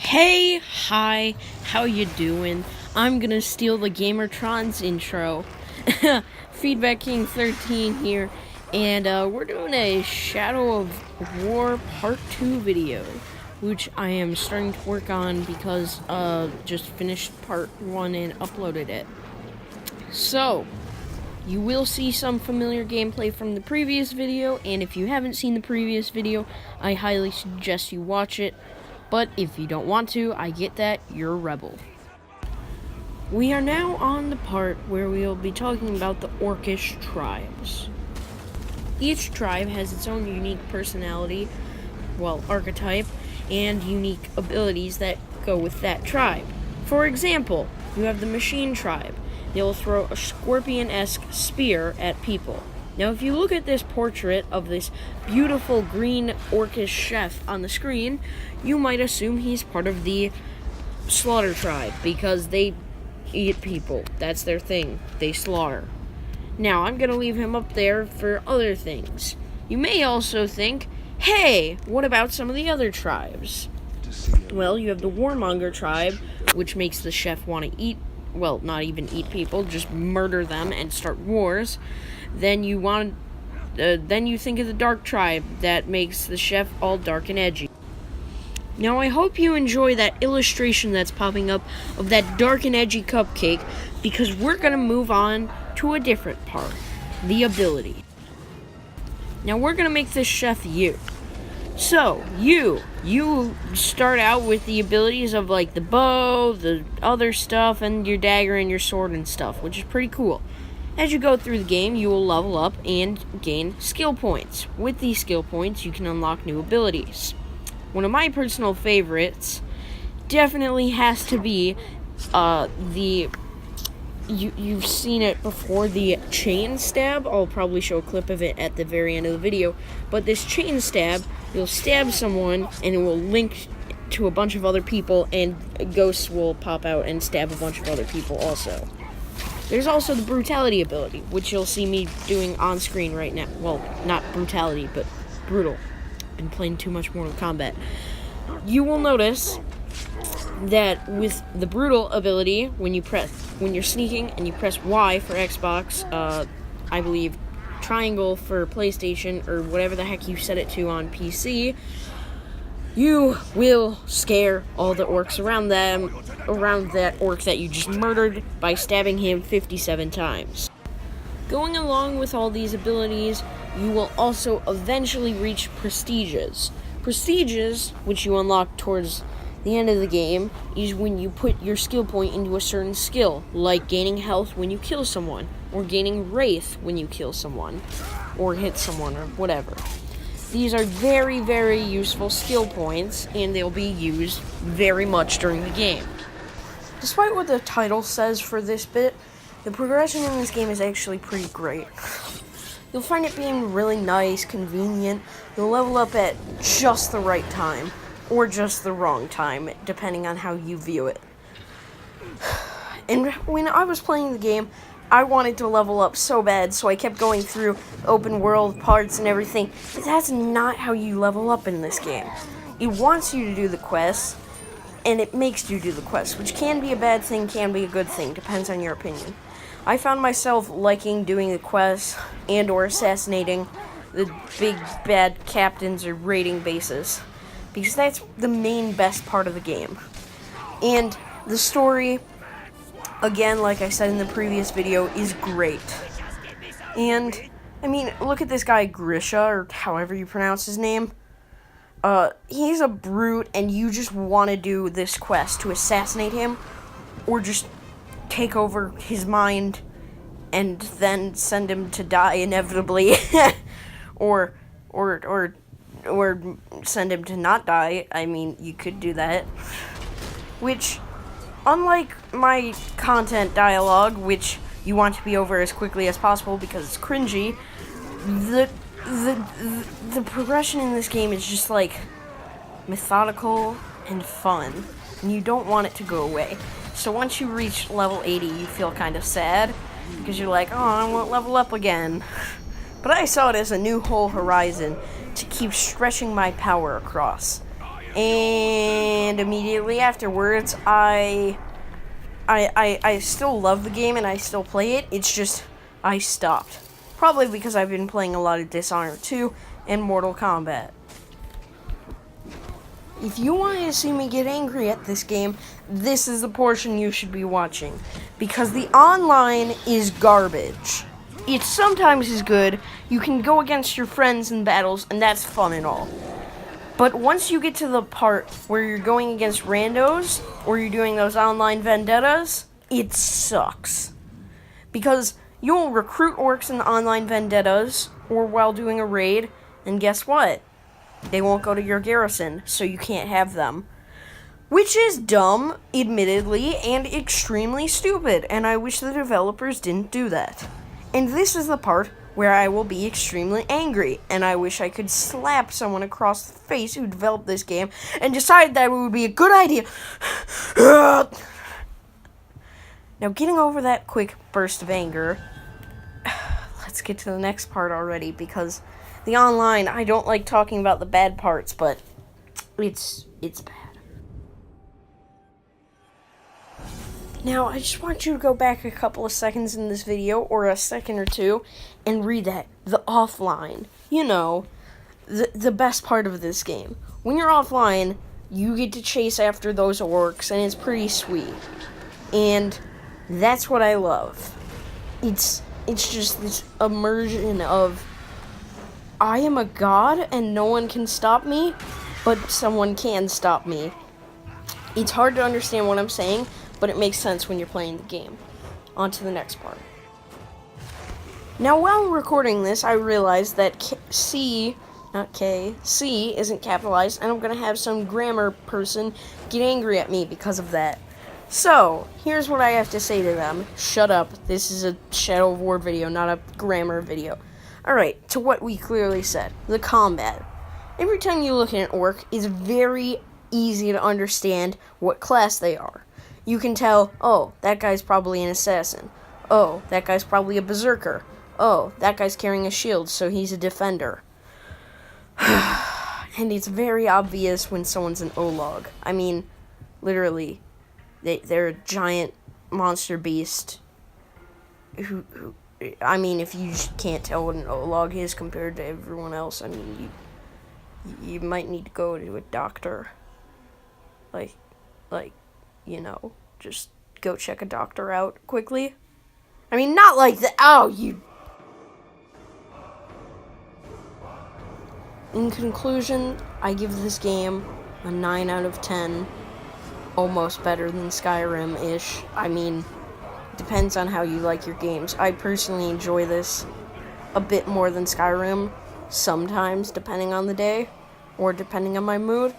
Hey, hi, how you doing? I'm gonna steal the Gamertron's intro. Feedback King 13 here, and we're doing a Shadow of War Part 2 video, which I am starting to work on because just finished Part 1 and uploaded it. So, you will see some familiar gameplay from the previous video, and if you haven't seen the previous video, I highly suggest you watch it. But if you don't want to, I get that, you're a rebel. We are now on the part where we will be talking about the Orcish Tribes. Each tribe has its own unique personality, archetype, and unique abilities that go with that tribe. For example, you have the Machine Tribe. They will throw a scorpion-esque spear at people. Now, if you look at this portrait of this beautiful green Orcish chef on the screen, you might assume he's part of the Slaughter Tribe, because they eat people. That's their thing. They slaughter. Now, I'm going to leave him up there for other things. You may also think, hey, what about some of the other tribes? Well, you have the Warmonger Tribe, which makes the chef want to eat, not even eat people, just murder them and start wars. Then you think of the Dark Tribe, that makes the chef all dark and edgy. Now, I hope you enjoy that illustration that's popping up of that dark and edgy cupcake, because we're going to move on to a different part, the ability. Now, we're going to make this chef you. So, you start out with the abilities of, the bow, the other stuff, and your dagger and your sword and stuff, which is pretty cool. As you go through the game, you will level up and gain skill points. With these skill points, you can unlock new abilities. One of my personal favorites definitely has to be you've seen it before, the chain stab. I'll probably show a clip of it at the very end of the video. But this chain stab, you'll stab someone and it will link to a bunch of other people, and ghosts will pop out and stab a bunch of other people also. There's also the Brutality ability, which you'll see me doing on screen right now. Well, not Brutality, but Brutal. Been playing too much Mortal Kombat. You will notice that with the Brutal ability, when you're sneaking and you press Y for Xbox, I believe triangle for PlayStation, or whatever the heck you set it to on PC, you will scare all the orcs around that orc that you just murdered by stabbing him 57 times. Going along with all these abilities, you will also eventually reach prestiges. Prestiges, which you unlock towards the end of the game, is when you put your skill point into a certain skill, like gaining health when you kill someone, or gaining wraith when you kill someone, or hit someone, or whatever. These are very, very useful skill points, and they'll be used very much during the game. Despite what the title says for this bit, the progression in this game is actually pretty great. You'll find it being really nice, convenient. You'll level up at just the right time, or just the wrong time, depending on how you view it. And when I was playing the game, I wanted to level up so bad, so I kept going through open world parts and everything. But that's not how you level up in this game. It wants you to do the quests, and it makes you do the quests, which can be a bad thing, can be a good thing, depends on your opinion. I found myself liking doing the quests and or assassinating the big bad captains or raiding bases, because that's the main best part of the game. And the story, again, like I said in the previous video, is great. And, look at this guy, Grisha, or however you pronounce his name. He's a brute, and you just want to do this quest to assassinate him, or just take over his mind, and then send him to die inevitably. or send him to not die. You could do that. Which, unlike my content dialogue, which you want to be over as quickly as possible because it's cringy, the progression in this game is just methodical and fun, and you don't want it to go away. So once you reach level 80, you feel kind of sad, because you're like, oh, I won't level up again. But I saw it as a new whole horizon to keep stretching my power across. And and immediately afterwards, I still love the game and I still play it. It's just I stopped. Probably because I've been playing a lot of Dishonored 2 and Mortal Kombat. If you want to see me get angry at this game, this is the portion you should be watching. Because the online is garbage. It sometimes is good. You can go against your friends in battles, and that's fun and all. But once you get to the part where you're going against randos, or you're doing those online vendettas, it sucks. Because you'll recruit orcs in online vendettas, or while doing a raid, and guess what? They won't go to your garrison, so you can't have them. Which is dumb, admittedly, and extremely stupid, and I wish the developers didn't do that. And this is the part where I will be extremely angry, and I wish I could slap someone across the face who developed this game and decided that it would be a good idea. Now, getting over that quick burst of anger, let's get to the next part already, because the online, I don't like talking about the bad parts, but it's bad. Now, I just want you to go back a couple of seconds in this video, or a second or two, and read that. The offline. You know, the best part of this game. When you're offline, you get to chase after those orcs, and it's pretty sweet. And that's what I love. It's just this immersion of, I am a god, and no one can stop me, but someone can stop me. It's hard to understand what I'm saying, but it makes sense when you're playing the game. On to the next part. Now, while recording this, I realized that C isn't capitalized, and I'm going to have some grammar person get angry at me because of that. So, here's what I have to say to them. Shut up. This is a Shadow of War video, not a grammar video. Alright, to what we clearly said. The combat. Every time you look at an orc, it's very easy to understand what class they are. You can tell, oh, that guy's probably an assassin. Oh, that guy's probably a berserker. Oh, that guy's carrying a shield, so he's a defender. And it's very obvious when someone's an Olog. I mean, literally, they're a giant monster beast. I mean, if you can't tell what an Olog is compared to everyone else, I mean, you might need to go to a doctor. Like, you know, just go check a doctor out quickly. I mean, not like that. Oh, you. In conclusion, I give this game a 9 out of 10. Almost better than Skyrim-ish. I mean, depends on how you like your games. I personally enjoy this a bit more than Skyrim, sometimes, depending on the day, or depending on my mood.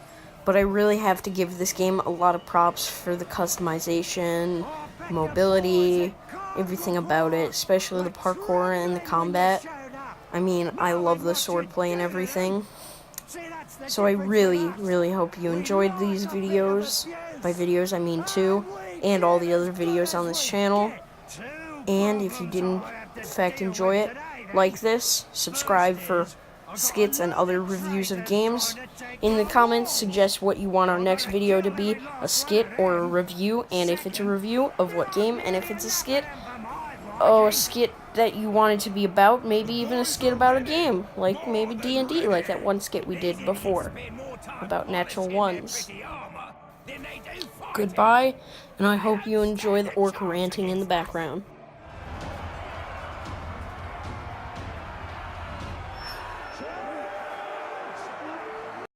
But I really have to give this game a lot of props for the customization, mobility, everything about it, especially the parkour and the combat. I mean, I love the swordplay and everything. So I really, really hope you enjoyed these videos. By videos, I mean 2, and all the other videos on this channel. And if you didn't, in fact, enjoy it, like this, subscribe for skits and other reviews of games. In the comments, suggest what you want our next video to be, a skit or a review, and if it's a review, of what game, and if it's a skit that you want it to be about, maybe even a skit about a game, like maybe D&D, like that one skit we did before, about natural ones. Goodbye, and I hope you enjoy the orc ranting in the background.